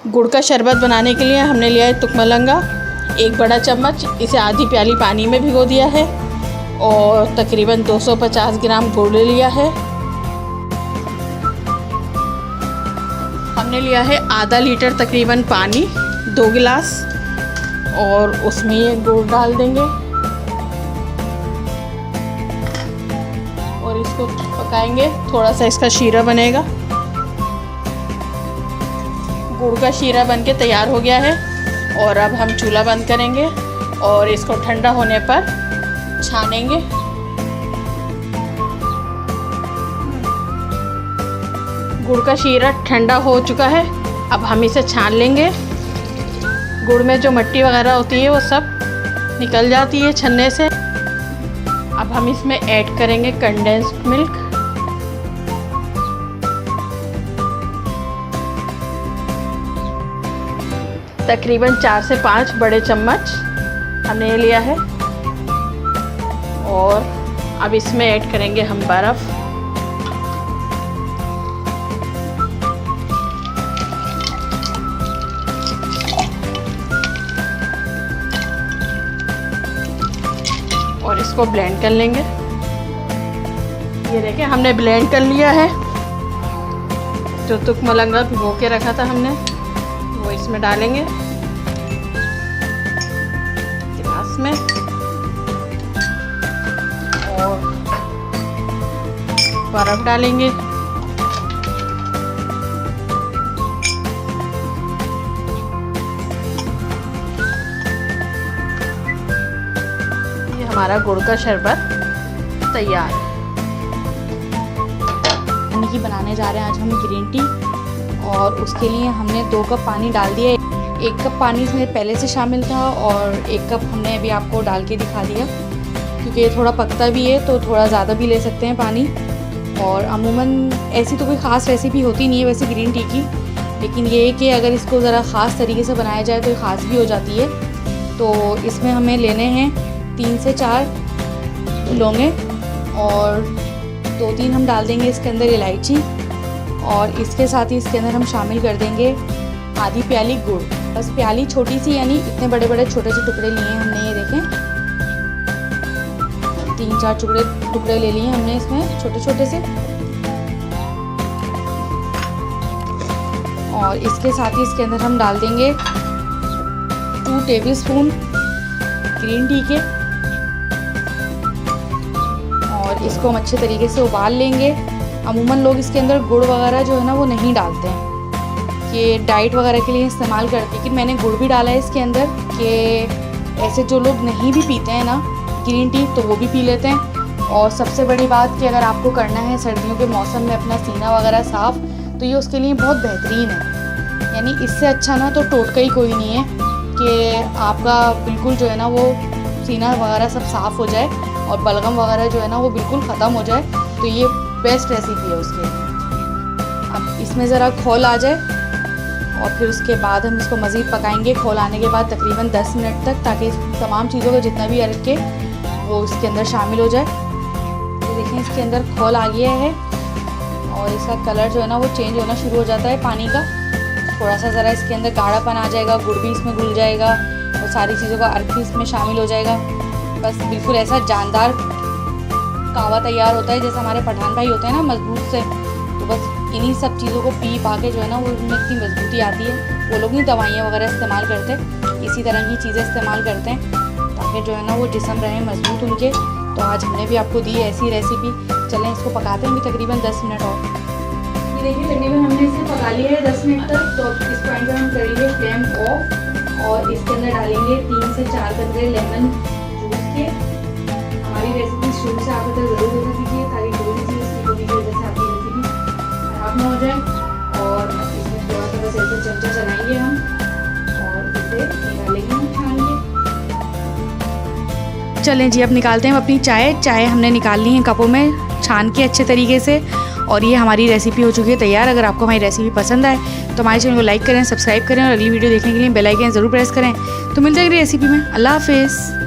गुड़ का शरबत बनाने के लिए हमने लिया है तुकमलंगा 1 बड़ा चम्मच। इसे आधी प्याली पानी में भिगो दिया है और तकरीबन 250 ग्राम गुड़ लिया है। हमने लिया है आधा लीटर तकरीबन पानी 2 गिलास और उसमें ये गुड़ डाल देंगे और इसको पकाएंगे। थोड़ा सा इसका शीरा बनेगा। गुड़ का शीरा बनके तैयार हो गया है और अब हम चूल्हा बंद करेंगे और इसको ठंडा होने पर छानेंगे। गुड़ का शीरा ठंडा हो चुका है। अब हम इसे छान लेंगे। गुड़ में जो मिट्टी वगैरह होती है वो सब निकल जाती है छन्ने से। अब हम इसमें ऐड करेंगे कंडेंस्ड मिल्क। तकरीबन 4 से 5 बड़े चम्मच हमने लिया है और अब इसमें ऐड करेंगे हम बर्फ़। और इसको ब्लेंड कर लेंगे। ये देखिए हमने ब्लेंड कर लिया है। जो तुकमलंगा भिगो के रखा था हमने वो इसमें डालेंगे गिलास में और बर्फ डालेंगे। ये हमारा गुड़ का शरबत तैयार है। की बनाने जा रहे हैं आज हम ग्रीन टी और उसके लिए हमने 2 कप पानी डाल दिया। 1 कप पानी इसमें पहले से शामिल था और 1 कप हमने अभी आपको डाल के दिखा दिया क्योंकि ये थोड़ा पकता भी है तो थोड़ा ज़्यादा भी ले सकते हैं पानी। और अमूमन ऐसी तो कोई ख़ास रेसिपी होती नहीं है वैसे ग्रीन टी की, लेकिन ये है कि अगर इसको ज़रा ख़ास तरीके से बनाया जाए तो ख़ास भी हो जाती है। तो इसमें हमें लेने हैं 3 से 4 लौंगे और 2-3 हम डाल देंगे इसके अंदर इलायची और इसके साथ ही इसके अंदर हम शामिल कर देंगे आधी प्याली गुड़। बस प्याली छोटी सी, यानी इतने बड़े बड़े छोटे से टुकड़े लिए हैं हमने। ये देखें 3-4 टुकड़े ले लिए हमने इसमें छोटे छोटे से। और इसके साथ ही इसके अंदर हम डाल देंगे 2 टेबलस्पून ग्रीन टी के और इसको हम अच्छे तरीके से उबाल लेंगे। अमूमन लोग इसके अंदर गुड़ वगैरह जो है ना वो नहीं डालते हैं, कि डाइट वगैरह के लिए इस्तेमाल करते हैं, लेकिन मैंने गुड़ भी डाला है इसके अंदर कि ऐसे जो लोग नहीं भी पीते हैं ना ग्रीन टी तो वो भी पी लेते हैं। और सबसे बड़ी बात कि अगर आपको करना है सर्दियों के मौसम में अपना सीना वगैरह साफ़ तो ये उसके लिए बहुत बेहतरीन है। यानी इससे अच्छा ना तो टोटका ही कोई नहीं है कि आपका बिल्कुल जो है ना वो सीना वगैरह सब साफ़ हो जाए और बलगम वगैरह जो है ना वो बिल्कुल ख़त्म हो जाए। तो ये बेस्ट रेसिपी है उसके लिए। अब इसमें ज़रा खौल आ जाए और फिर उसके बाद हम इसको मज़ीद पकाएंगे। खौल आने के बाद तकरीबन 10 मिनट तक, ताकि तमाम चीज़ों का जितना भी अर्क के वो इसके अंदर शामिल हो जाए। तो देखें इसके अंदर खौल आ गया है और इसका कलर जो है ना वो चेंज होना शुरू हो जाता है पानी का। थोड़ा सा ज़रा इसके अंदर गाढ़ापन आ जाएगा, गुड़ भी इसमें घुल जाएगा और सारी चीज़ों का अर्क भी इसमें शामिल हो जाएगा। बस बिल्कुल ऐसा जानदार कहवा तैयार होता है जैसे हमारे पठान भाई होते हैं ना मजबूत से। तो बस इन्हीं सब चीज़ों को पी पा के जो है ना वो उनमें इतनी मजबूती आती है। वो लोग नहीं दवाइयाँ वगैरह इस्तेमाल करते, इसी तरह की चीज़ें इस्तेमाल करते हैं ताकि जो है ना वो जिस्म रहे मजबूत उनके। तो आज हमने भी आपको दी ऐसी रेसिपी। चलें इसको पकाते हैं भी तकरीबन 10 मिनट और। ये देखिए तकरीबन हमने इसे पका लिया है 10 मिनट तक। तो इस पॉइंट पर हम करेंगे फ्लेम ऑफ और इसके अंदर डालेंगे 3 से 4 कतरे लेमन जूस के। हमारी रेसिपी शुरू से आप तक ज़रूर देखा कीजिए ताकि कोई भी चीज़ की कोई वजह से आपकी रेसिपी खराब ना हो जाए। और इसमें थोड़ा सा बस ऐसे चमचा चलाएंगे हम और इसे निकालेंगे हम छान के। चलें जी अब निकालते हैं हम अपनी चाय हमने निकाल ली है कपों में छान के अच्छे तरीके से। और ये हमारी रेसिपी हो चुकी है तैयार। अगर आपको हमारी रेसिपी पसंद आए तो हमारे चैनल को लाइक करें, सब्सक्राइब करें और अगली वीडियो देखने के लिए बेल आइकन ज़रूर प्रेस करें। तो मिलते हैं अगली रेसिपी में। अल्लाह हाफिज़।